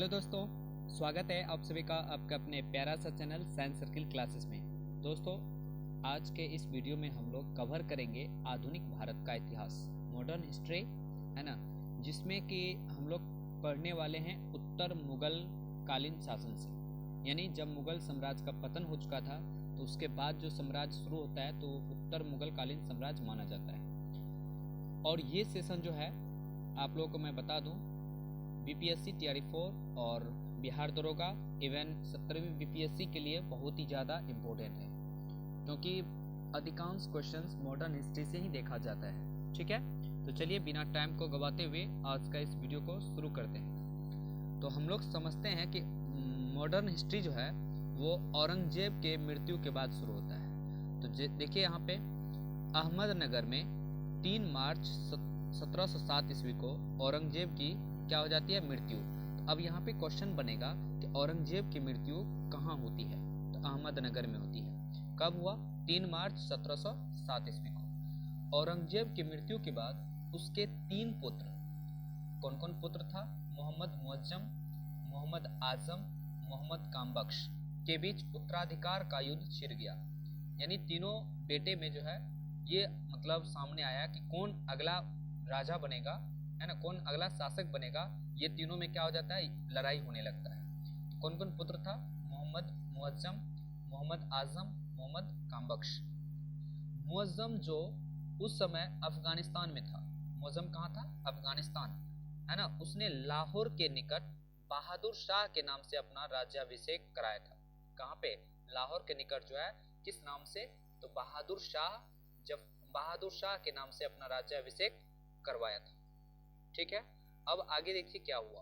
Hello दोस्तों, स्वागत है आप सभी का आपका अपने प्यारा सा चैनल साइंस सर्किल क्लासेस में। दोस्तों, आज के इस वीडियो में हम लोग कवर करेंगे आधुनिक भारत का इतिहास, मॉडर्न हिस्ट्री, है ना, जिसमें कि हम लोग पढ़ने वाले हैं उत्तर मुगल कालीन शासन से। यानी जब मुगल साम्राज्य का पतन हो चुका था तो उसके बाद जो साम्राज्य शुरू होता है तो उत्तर मुगल कालीन साम्राज्य माना जाता है। और ये सेशन जो है आप लोगों को मैं बता दूं, बीपीएससी टीआरई 4 और बिहार दरोगा इवन 17वीं बीपीएससी के लिए बहुत ही ज़्यादा इम्पोर्टेंट है, क्योंकि अधिकांश क्वेश्चंस मॉडर्न हिस्ट्री से ही देखा जाता है। ठीक है, तो चलिए बिना टाइम को गवाते हुए आज का इस वीडियो को शुरू करते हैं। तो हम लोग समझते हैं कि मॉडर्न हिस्ट्री जो है वो औरंगजेब के मृत्यु के बाद शुरू होता है। तो देखिए यहाँ पे अहमदनगर में 3 मार्च 1707 ईस्वी को औरंगजेब की क्या हो जाती है, मृत्यु। तो अब यहाँ पे क्वेश्चन बनेगा कि औरंगजेब की मृत्यु कहाँ होती है, तो अहमदनगर में होती है। कब हुआ? 3 मार्च 1707 ईस्वी को। औरंगजेब की मृत्यु के बाद उसके 3 पुत्र, कौन कौन पुत्र था? मोहम्मद मुअज्जम, मोहम्मद आजम, मोहम्मद कामबख्श के बीच उत्तराधिकार का युद्ध छिड़ गया। यानी तीनों बेटे में जो है ये मतलब सामने आया कि कौन अगला राजा बनेगा, है ना, कौन अगला शासक बनेगा। ये तीनों में क्या हो जाता है, लड़ाई होने लगता है। तो कौन कौन पुत्र था? मोहम्मद मुअज्जम, मोहम्मद आजम, मोहम्मद कामबख्श। मुअज्जम जो उस समय अफगानिस्तान में था, मुअज्जम कहाँ था? अफगानिस्तान, है ना। उसने लाहौर के निकट बहादुर शाह के नाम से अपना राज्याभिषेक कराया था। कहाँ पे? लाहौर के निकट जो है, किस नाम से? तो बहादुर शाह, जब बहादुर शाह के नाम से अपना राज्याभिषेक करवाया था। ठीक है, अब आगे देखिए क्या हुआ।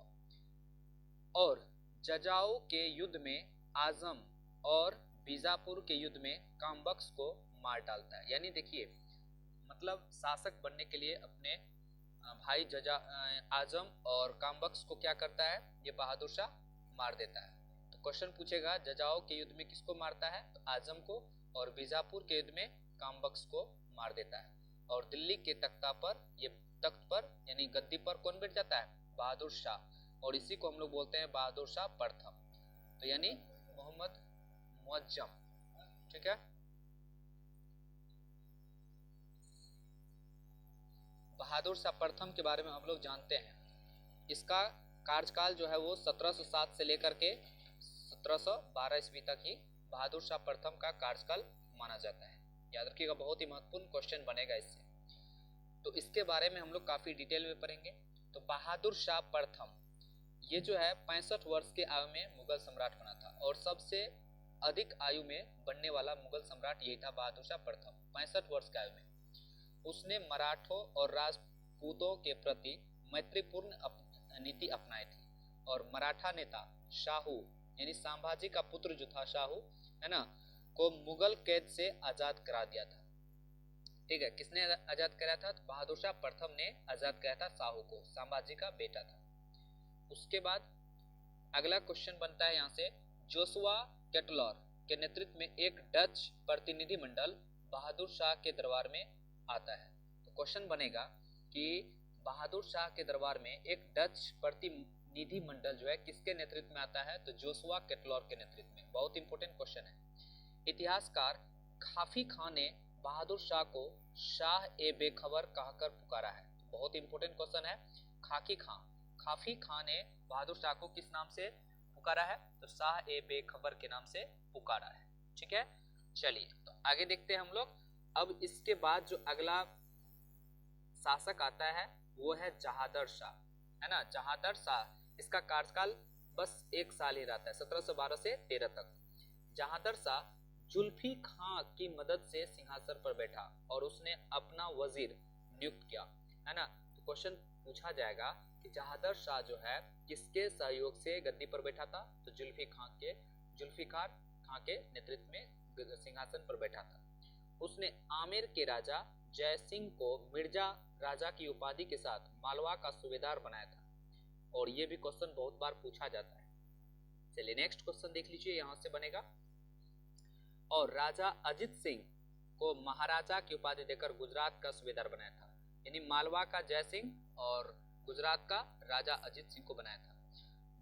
और जजाओ के युद्ध में आजम और बीजापुर के युद्ध में कामबख्श को मार डालता है। यानी देखिए मतलब शासक बनने के लिए अपने भाई आजम और कामबख्श को क्या करता है, ये बहादुर शाह मार देता है। तो क्वेश्चन पूछेगा जजाओ के युद्ध में किसको मारता है, तो आजम को, और बीजापुर के युद्ध में कामबख्श को मार देता है। और दिल्ली के तख्त पर यानी गद्दी पर कौन बैठ जाता है? बहादुर शाह। और इसी को हम लोग बोलते हैं बहादुर शाह प्रथम, तो यानी मोहम्मद मुअज्जम। ठीक है, बहादुर शाह प्रथम के बारे में हम लोग जानते हैं। इसका कार्यकाल जो है वो 1707 से लेकर के 1712 ईस्वी तक ही बहादुर शाह प्रथम का कार्यकाल माना जाता है। याद रखिएगा, बहुत ही महत्वपूर्ण क्वेश्चन बनेगा इससे। तो इसके बारे में हम लोग काफी डिटेल में पढ़ेंगे। तो बहादुर शाह प्रथम ये जो है 65 वर्ष के आयु में मुगल सम्राट बना था, और सबसे अधिक आयु में बनने वाला मुगल सम्राट यही था, बहादुर शाह प्रथम। 65 वर्ष के आयु में उसने मराठों और राजपूतों के प्रति मैत्रीपूर्ण नीति अपनाई थी, और मराठा नेता शाहू यानी संभाजी का पुत्र जो था शाहू, है ना, को मुगल कैद से आजाद करा दिया था। ठीक है, किसने आजाद कराया था? तो बहादुर शाह प्रथम ने आजाद कराया था शाहू को, संभाजी का बेटा था। उसके बाद अगला क्वेश्चन बनता है यहाँ से, जोशुआ केटलर के नेतृत्व में एक डच प्रतिनिधिमंडल बहादुर शाह के दरबार में आता है। तो क्वेश्चन बनेगा कि बहादुर शाह के दरबार में एक डच प्रतिनिधिमंडल जो है किसके नेतृत्व में आता है? तो जोशुआ केटलर के नेतृत्व में। बहुत इंपॉर्टेंट क्वेश्चन है। इतिहासकार खाफी खां ने बहादुर शाह को शाह ए बेखबर कहकर पुकारा है। बहुत इंपॉर्टेंट क्वेश्चन है। खाफी खां ने बहादुर शाह को किस नाम से पुकारा है? तो शाह ए बेखबर के नाम से पुकारा है। ठीक है, चलिए तो आगे देखते हैं हम लोग। अब इसके बाद जो अगला शासक आता है वो है जहादर शाह, है ना। जहादर शाह, इसका कार्यकाल बस 1 साल ही रहता है, 1712 से 13 तक। जहादर शाह जुल्फी खां की मदद से सिंहासन पर बैठा और उसने अपना वजीर नियुक्त किया, है ना। तो क्वेश्चन पूछा जाएगा कि जहादर शाह जो है किसके सहयोग से गद्दी पर बैठा था? तो जुल्फिकार खां के नेतृत्व में सिंहासन पर बैठा था। उसने आमेर के राजा जय सिंह को मिर्जा राजा की उपाधि के साथ मालवा का सूबेदार बनाया था, और ये भी क्वेश्चन बहुत बार पूछा जाता है। चलिए नेक्स्ट क्वेश्चन देख लीजिए, यहां से बनेगा। और राजा अजित सिंह को महाराजा की उपाधि देकर गुजरात का सूबेदार बनाया था। यानी मालवा का जय सिंह और गुजरात का राजा अजित सिंह को बनाया था।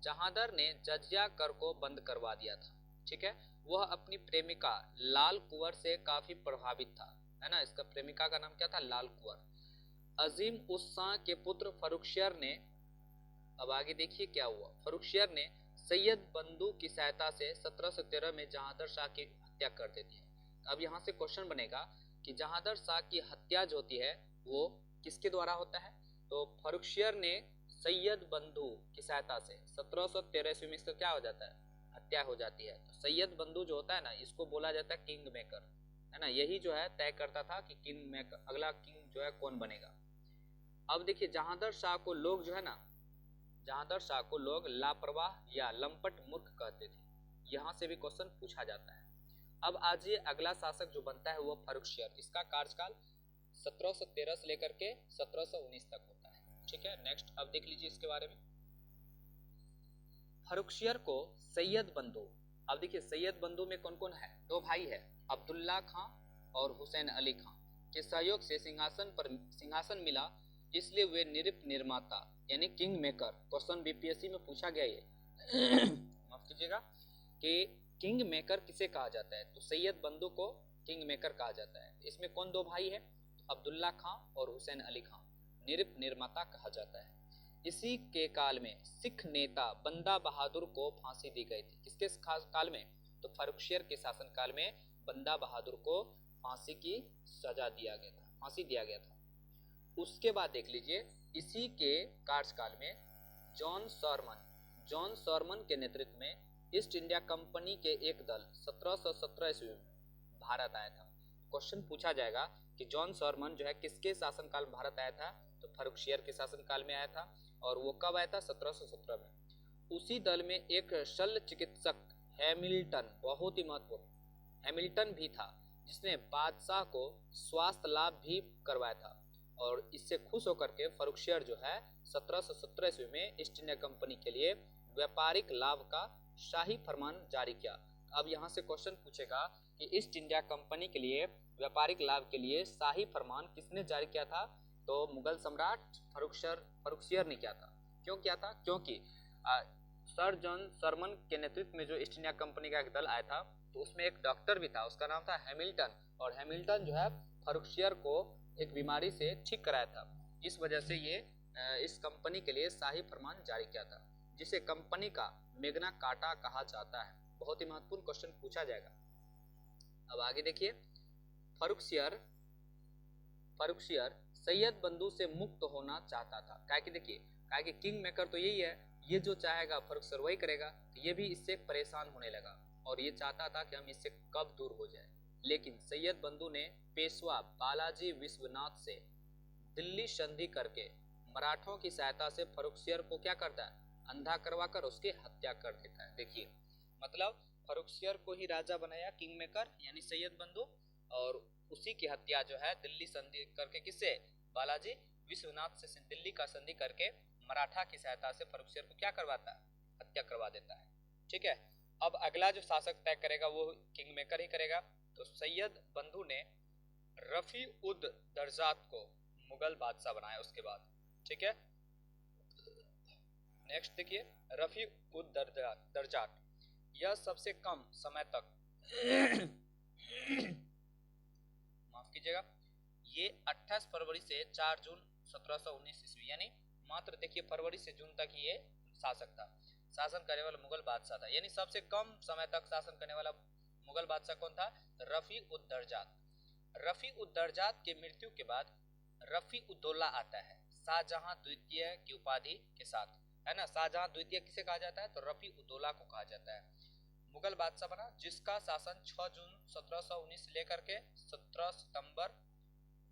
जहांदर ने जजिया कर को बंद करवा दिया था। ठीक है, वह अपनी प्रेमिका लाल कुंवर से काफी प्रभावित था, है ना। इसका प्रेमिका का नाम क्या था? लाल कुंवर। अजीम उस शाह के पुत्र फर्रुखसियर ने, अब आगे देखिए क्या हुआ। फर्रुखसियर ने सैयद बंधु की सहायता से 1713 में जहांदर शाह की हत्या कर देती है। अब यहाँ से क्वेश्चन बनेगा कि जहांदर शाह की हत्या जो होती है वो किसके द्वारा होता है? तो फर्रुखसियर ने सैयद बंधु की सहायता से 1713 ईस्वी में इसका क्या हो जाता है? हत्या हो जाती है। तो सैयद बंधु जो होता है ना, इसको बोला जाता है किंग मेकर, है ना। यही जो है तय करता था कि किंग मेकर, अगला किंग जो है कौन बनेगा। अब देखिए जहांदर शाह को लोग जो है ना, जहांदर शाह को लोग लापरवाह या लंपट मूर्ख कहते थे। यहाँ से भी क्वेश्चन पूछा जाता है। अब आज ये अगला शासक जो बनता है वो फर्रुखसियर। इसका कार्यकाल 1713 से लेकर के 1719 तक होता है। ठीक है, नेक्स्ट अब देख लीजिए इसके बारे में। फर्रुखसियर को सैयद बंधु, अब देखिए सैयद बंधु में कौन कौन है? दो भाई है, अब्दुल्ला खां और हुसैन अली खां के सहयोग से सिंहासन मिला, इसलिए वे निर्माता यानी किंग मेकर, क्वेश्चन बीपीएससी में पूछा गया ये माफ कीजिएगा कि किंग मेकर किसे कहा जाता है? तो सैयद बंधु को किंग मेकर कहा जाता है। इसमें कौन दो भाई है? तो अब्दुल्ला खां और हुसैन अली खां, निर्माता कहा जाता है। इसी के काल में सिख नेता बंदा बहादुर को फांसी दी गई थी। किसके काल में? तो फर्रुखसियर के शासन काल में बंदा बहादुर को फांसी की सजा दिया गया था, फांसी दिया गया था। उसके बाद देख लीजिए इसी के कार्यकाल में जॉन सॉरमन के नेतृत्व में ईस्ट इंडिया कंपनी के एक दल 1717 ईस्वी में भारत आया था। क्वेश्चन पूछा जाएगा कि जॉन सॉरमन जो है किसके शासनकाल में भारत आया था? तो फर्रुखसियर के शासनकाल में आया था। और वो कब आया था? 1717 में। उसी दल में एक शल्य चिकित्सक हैमिल्टन, बहुत ही महत्वपूर्ण, हैमिल्टन भी था, जिसने बादशाह को स्वास्थ्य लाभ भी करवाया था। और इससे खुश होकर के फर्रुखसियर जो है 1717 ईस्वी में ईस्ट इंडिया कंपनी के लिए व्यापारिक लाभ का शाही फरमान जारी किया। अब यहाँ से क्वेश्चन पूछेगा कि ईस्ट इंडिया कंपनी के लिए व्यापारिक लाभ के लिए शाही फरमान किसने जारी किया था? तो मुगल सम्राट फर्रुखसियर ने किया था। क्यों किया था? क्योंकि सर जॉन सॉरमन के नेतृत्व में जो ईस्ट इंडिया कंपनी का एक दल आया था, तो उसमें एक डॉक्टर भी था, उसका नाम था हैमिल्टन। और हैमिल्टन जो है फर्रुखसियर को एक बीमारी से ठीक कराया था। इस वजह से ये इस कंपनी के लिए शाही फरमान जारी किया था, जिसे कंपनी का मेग्ना कार्टा कहा जाता है। बहुत ही महत्वपूर्ण क्वेश्चन पूछा जाएगा। अब आगे देखिए, फर्रुखसियर सैयद बंधु से मुक्त होना चाहता था। क्या कि किंग मेकर तो यही है, ये जो चाहेगा फर्रुखसियर वही करेगा। तो ये भी इससे परेशान होने लगा और ये चाहता था कि हम इससे कब दूर हो जाए। लेकिन सैयद बंधु ने पेशवा बालाजी विश्वनाथ से दिल्ली संधि करके मराठों की सहायता से फर्रुखसियर को क्या करता है? अंधा करवाकर उसकी हत्या कर देता है। देखिए मतलब फर्रुखसियर को ही राजा बनाया किंग मेकर यानी सैयद बंधु, और उसी की हत्या जो है दिल्ली संधि करके, किससे? बालाजी विश्वनाथ से दिल्ली का संधि करके मराठा की सहायता से फर्रुखसियर को क्या करवाता है? हत्या करवा देता है। ठीक है, अब अगला जो शासक तय करेगा वो किंग मेकर ही करेगा। तो सैयद बंधु ने रफी उद दर्जात को मुगल बादशाह बनाया उसके बाद। ठीक है, नेक्स्ट देखिए, रफी उद दर्जात यह सबसे कम समय तक माफ कीजिएगा, ये 28 फरवरी से 4 जून 1719 ईस्वी, यानी मात्र देखिए फरवरी से जून तक ये शासक था, शासन करने वाला मुगल बादशाह था। यानी सबसे कम समय तक शासन करने वाला मुगल बादशाह कौन था? रफी उद दर्जात। रफी उद दर्जात के मृत्यु के बाद रफी उद्दौला आता है शाहजहां द्वितीय की उपाधि के साथ, है ना। शाहजहां द्वितीय किसे कहा जाता है? तो रफी उद्दौला को कहा जाता है। मुगल बादशाह बना जिसका शासन 6 जून 1719 से लेकर के 17 सितंबर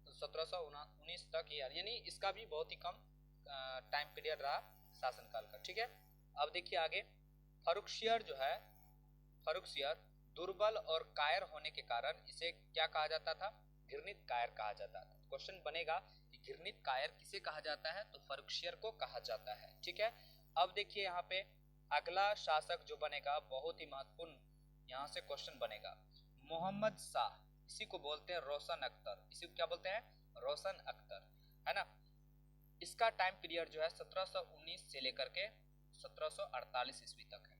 1719 तक, यानी इसका भी बहुत ही कम टाइम पीरियड रहा शासनकाल का। ठीक है, अब देखिए आगे, फर्रुखसियर जो है, फर्रुखसियर दुर्बल और कायर होने के कारण इसे क्या कहा जाता था? घृणित कायर कहा जाता था। क्वेश्चन बनेगा कि घृणित कायर किसे कहा जाता है? तो फर्रुखसियर को कहा जाता है। ठीक है, अब देखिए यहाँ पे अगला शासक जो बनेगा बहुत ही महत्वपूर्ण, यहाँ से क्वेश्चन बनेगा मोहम्मद शाह। इसी को बोलते हैं रोशन अख्तर, इसी को क्या बोलते हैं? रोशन अख्तर, है ना। इसका टाइम पीरियड जो है 1719 से लेकर के 1748 ईस्वी तक है।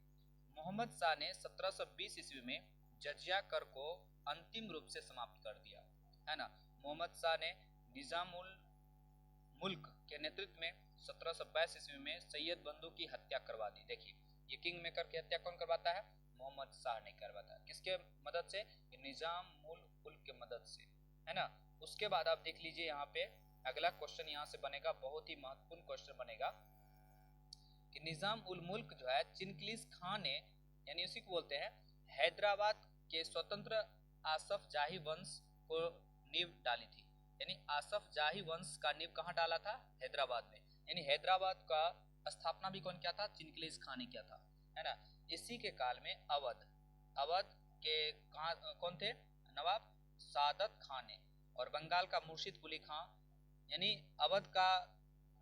मोहम्मद शाह ने 1720 ईस्वी में जजिया कर को अंतिम रूप से समाप्त कर दिया, है ना। मोहम्मद शाह ने निजामुल मुल्क के नेतृत्व में 1722 ईस्वी में सैयद बंधु की हत्या करवा दी। देखिए, ये किंग मेकर की हत्या कौन करवाता है? मोहम्मद शाह ने करवाता है। किसके मदद से? निजामुल मुल्क के मदद से, है ना। उसके बाद आप देख लीजिए, यहाँ पे अगला क्वेश्चन यहाँ से बनेगा, बहुत ही महत्वपूर्ण क्वेश्चन बनेगा कि निजाम उल मुल्क जो है चिनकिस खान ने, यानी उसी को बोलते हैं, हैदराबाद के स्वतंत्र आसफ जाही वंश को नींव डाली थी। यानी आसफ जाही वंश का नींव कहाँ डाला था? हैदराबाद में। यानी हैदराबाद का स्थापना भी कौन किया था? चिनकिस खान ने किया था, है ना। इसी के काल में अवध के कौन थे नवाब? सादत खान ने। और बंगाल का मुर्शिद कुली खान, यानी अवध का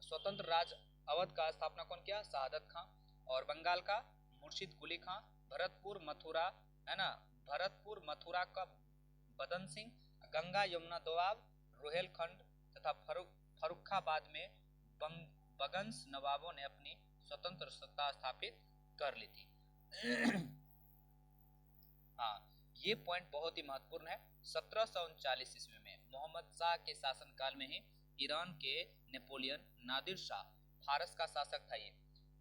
स्वतंत्र राज अवध का स्थापना कौन किया? सादत खान। और बंगाल का मुर्शिद कुली खान। भरतपुर मथुरा, है ना, भरतपुर मथुरा का बदन सिंह। गंगा यमुना दोआब, रोहेलखंड तथा फर्रुखाबाद में बगंस नवाबों ने अपनी स्वतंत्र सत्ता स्थापित कर ली थी। हाँ, ये पॉइंट बहुत ही महत्वपूर्ण है। 1739 ईस्वी में मोहम्मद शाह के शासनकाल में ही ईरान के नेपोलियन नादिर शाह, फारस का शासक था, ये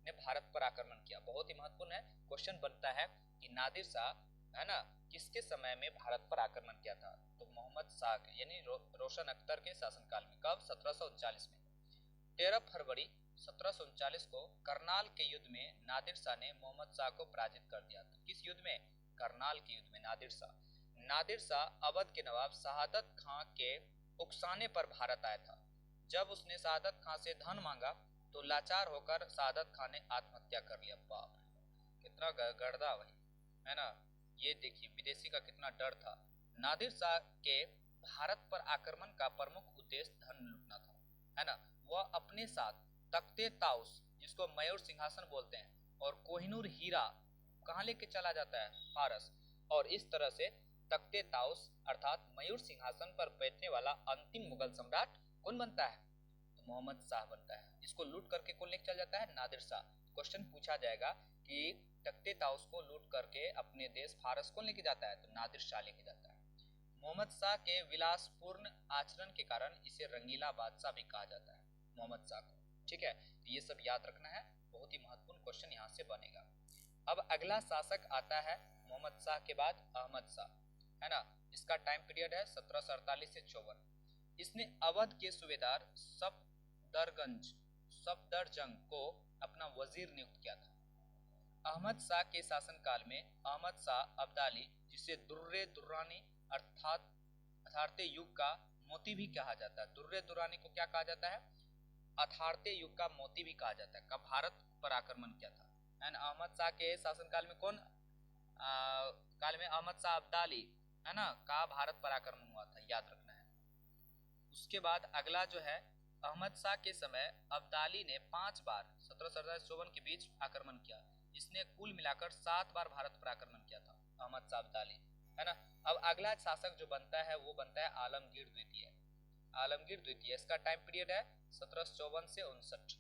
ने भारत पर आक्रमण किया। बहुत ही महत्वपूर्ण है। क्वेश्चन बनता है कि नादिर शाह, है ना, किसके समय में भारत पर आक्रमण किया था? तो मोहम्मद शाह के, यानी रोशन अख्तर के शासनकाल में। कब? 1739 में। 13 फरवरी 1739 को करनाल के युद्ध में नादिर शाह ने मोहम्मद शाह को पराजित कर दिया था। किस युद्ध में? करनाल के युद्ध में नादिर शाह अवध के नवाब शहादत खां के उकसाने पर भारत आया था। जब उसने शहादत खां से धन मांगा तो लाचार होकर शहादत खां ने आत्महत्या कर लिया। बाप रे, कितना गर्दा भाई, है ना। ये देखिए, विदेशी का कितना डर था। नादिर शाह के भारत पर आक्रमण का प्रमुख उद्देश्य धन लूटना था, है ना। वह अपने साथ तख्ते ताउस, जिसको मयूर सिंहासन बोलते हैं, और कोहिनूर हीरा कहाँ लेके चला जाता है? फारस। और इस तरह से तख्ते ताउस अर्थात मयूर सिंहासन पर बैठने वाला अंतिम मुगल सम्राट कौन बनता है? तो मोहम्मद शाह बनता है। इसको लूट करके कौन लेके चल जाता है? नादिर शाह। क्वेश्चन पूछा जाएगा कि तख्ते ताउस को लूट करके अपने देश फारस कौन लेके जाता है? तो नादिर शाह लेके जाता है। मोहम्मद शाह के विलासपूर्ण आचरण के कारण इसे रंगीला बादशाह भी कहा जाता है, मोहम्मद शाह को। ठीक है, तो ये सब याद रखना है, बहुत ही महत्वपूर्ण क्वेश्चन यहाँ से बनेगा। अब अगला शासक आता है मोहम्मद शाह के बाद अहमद शाह, है ना। इसका टाइम पीरियड है 1748 से 54। इसने अवध के सूबेदार सफदरजंग को अपना वजीर नियुक्त किया था। अहमद शाह के शासनकाल में अहमद शाह अब्दाली, जिसे दुर्रे दुर्रानी अर्थात युग का मोती भी कहा जाता है। दुर्रे दुर्रानी को क्या कहा जाता है? अथार्ते युग का मोती भी कहा जाता है, का भारत पर आक्रमण किया था। एंड अहमद शाह के शासनकाल में कौन काल में? अहमद शाह अब्दाली, है ना, का भारत पर आक्रमण हुआ था, याद रखना है। उसके बाद अगला जो है, अहमद शाह के समय अब्दाली ने 5 बार 1747 के बीच आक्रमण किया। इसने कुल मिलाकर 7 बार भारत पर आक्रमण किया था, अहमद शाह अब्दाली, है ना। अब अगला शासक जो बनता है वो बनता है आलमगीर द्वितीय। आलमगीर द्वितीय, इसका टाइम पीरियड है 1754 से 59।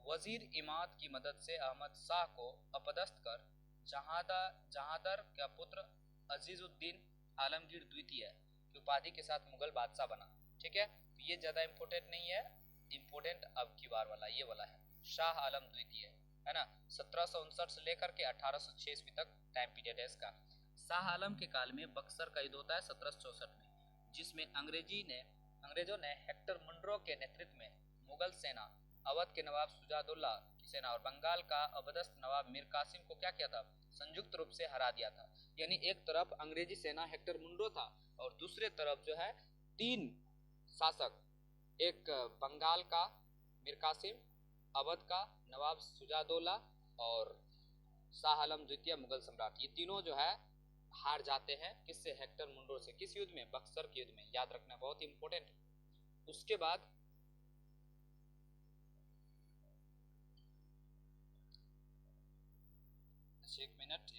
वजीर इमाद की मदद से अहमद शाह को अपदस्थ कर जहादर का पुत्र अजीजुद्दीन आलमगीर द्वितीय की उपाधि के साथ मुगल बादशाह बना। ठीक है, तो ये ज्यादा इंपोर्टेंट नहीं है, इंपोर्टेंट अब की बार वाला ये वाला है, शाह आलम द्वितीय, है ना। 1759 से लेकर के 1806 ईस्वी तक टाइम पीरियड है इसका। शाह आलम के काल में बक्सर का युद्ध होता है 1764 में, जिसमें अंग्रेजों ने हेक्टर मुनरो के नेतृत्व में मुगल सेना, अवध के नवाब सुजादुल्ला की सेना और बंगाल का अबदस्त नवाब मीर कासिम को क्या किया था? संयुक्त रूप से हरा दिया था। यानी एक तरफ अंग्रेजी सेना हेक्टर मुनरो था और दूसरे तरफ जो है 3 शासक, एक बंगाल का मीर कासिम, अवध का नवाब सुजादुल्ला और शाह आलम द्वितीय मुगल सम्राट, ये तीनों जो है हार जाते हैं। किससे? हेक्टर मुनरो से। किस युद्ध में? बक्सर के युद्ध में, याद रखना, बहुत ही इंपॉर्टेंट। उसके बाद एक मिनट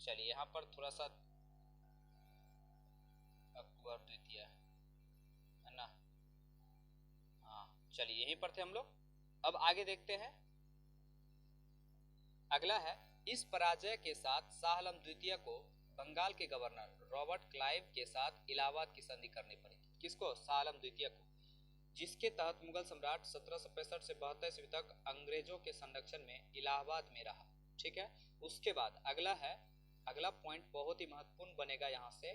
चलिए, यहाँ पर थोड़ा सा अकबर द्वितीय, है ना, चलिए यहीं पर थे हम लोग। अब आगे देखते हैं। अगला है, इस पराजय के साथ शाह आलम द्वितीय को बंगाल के गवर्नर रॉबर्ट क्लाइव के साथ इलाहाबाद की संधि करनी पड़ी। किसको? शाह आलम द्वितीय को, जिसके तहत मुगल सम्राट 1765 से 72 ईस्वी तक अंग्रेजों के संरक्षण में इलाहाबाद में रहा। ठीक है। उसके बाद अगला है, अगला पॉइंट बहुत ही महत्वपूर्ण बनेगा यहाँ से।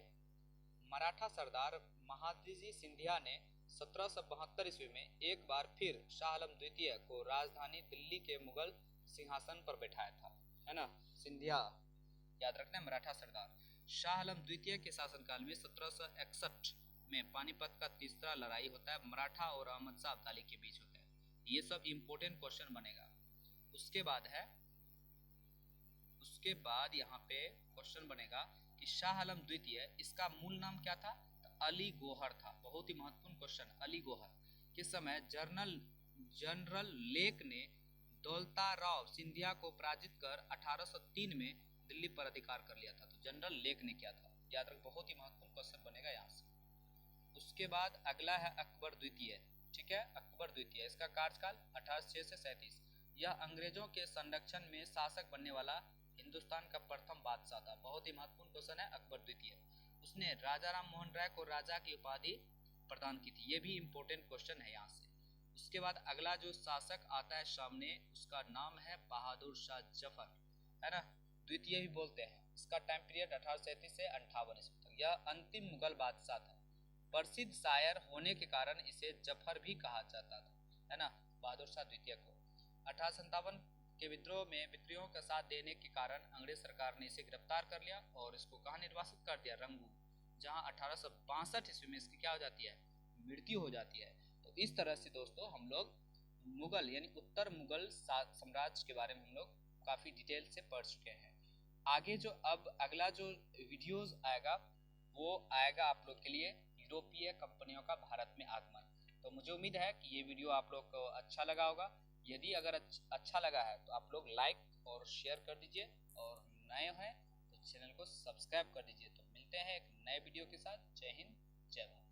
मराठा सरदार महादजी सिंधिया ने 1772 ईस्वी में एक बार फिर शाह आलम द्वितीय को राजधानी दिल्ली के मुगल सिंहासन पर बैठाया था, है ना। सिंधिया याद रखना, मराठा सरदार। शाह आलम द्वितीय के शासनकाल में 1761 में पानीपत का तीसरा लड़ाई होता है, मराठा और अहमद शाह अब्दाली के बीच होता है। ये सब इंपोर्टेंट क्वेश्चन बनेगा। उसके बाद है, उसके बाद यहाँ पे क्वेश्चन बनेगा कि शाह आलम द्वितीय, इसका मूल नाम क्या था? तो अली गौहर था। बहुत ही महत्वपूर्ण क्वेश्चन। अली गौहर के समय जनरल लेक ने दौलता राव सिंधिया को पराजित कर 1803 में दिल्ली पर अधिकार कर लिया था। तो जनरल लेक ने क्या था, याद रख, बहुत ही महत्वपूर्ण क्वेश्चन बनेगा यहाँ से। उसके बाद अगला है अकबर द्वितीय। ठीक है, अकबर द्वितीय, इसका कार्यकाल 1806 से 37। यह अंग्रेजों के संरक्षण में शासक बनने वाला हिंदुस्तान का प्रथम बादशाह था। बहुत ही महत्वपूर्ण क्वेश्चन है अकबर द्वितीय। उसने राजा राम मोहन राय को राजा की उपाधि प्रदान की थी। ये भी इंपॉर्टेंट क्वेश्चन है यहाँ से। उसके बाद अगला जो शासक आता है सामने, उसका नाम है बहादुर शाह जफर, है ना, द्वितीय भी बोलते हैं। इसका टाइम पीरियड 1837 से 58 ईस्वी तक। यह अंतिम मुगल बादशाह था। प्रसिद्ध शायर होने के कारण इसे जफर भी कहा जाता था, है ना, बहादुर शाह द्वितीय को। 1857 के विद्रोह में विद्रोहियों का साथ देने के कारण अंग्रेज सरकार ने इसे गिरफ्तार कर लिया और इसको कहाँ निर्वासित कर दिया? रंगून, जहाँ 1862 ईस्वी में इसकी क्या हो जाती है? मृत्यु हो जाती है। तो इस तरह से दोस्तों हम लोग मुगल यानी उत्तर मुगल साम्राज्य के बारे में हम लोग काफ़ी डिटेल से पढ़ चुके हैं। आगे जो अब अगला जो वीडियोस आएगा वो आएगा आप लोग के लिए यूरोपीय कंपनियों का भारत में आगमन। तो मुझे उम्मीद है कि ये वीडियो आप लोग को अच्छा लगा होगा। यदि अगर अच्छा लगा है तो आप लोग लाइक और शेयर कर दीजिए, और नए हैं तो चैनल को सब्सक्राइब कर दीजिए। तो मिलते हैं एक नए वीडियो के साथ। जय हिंद, जय भारत।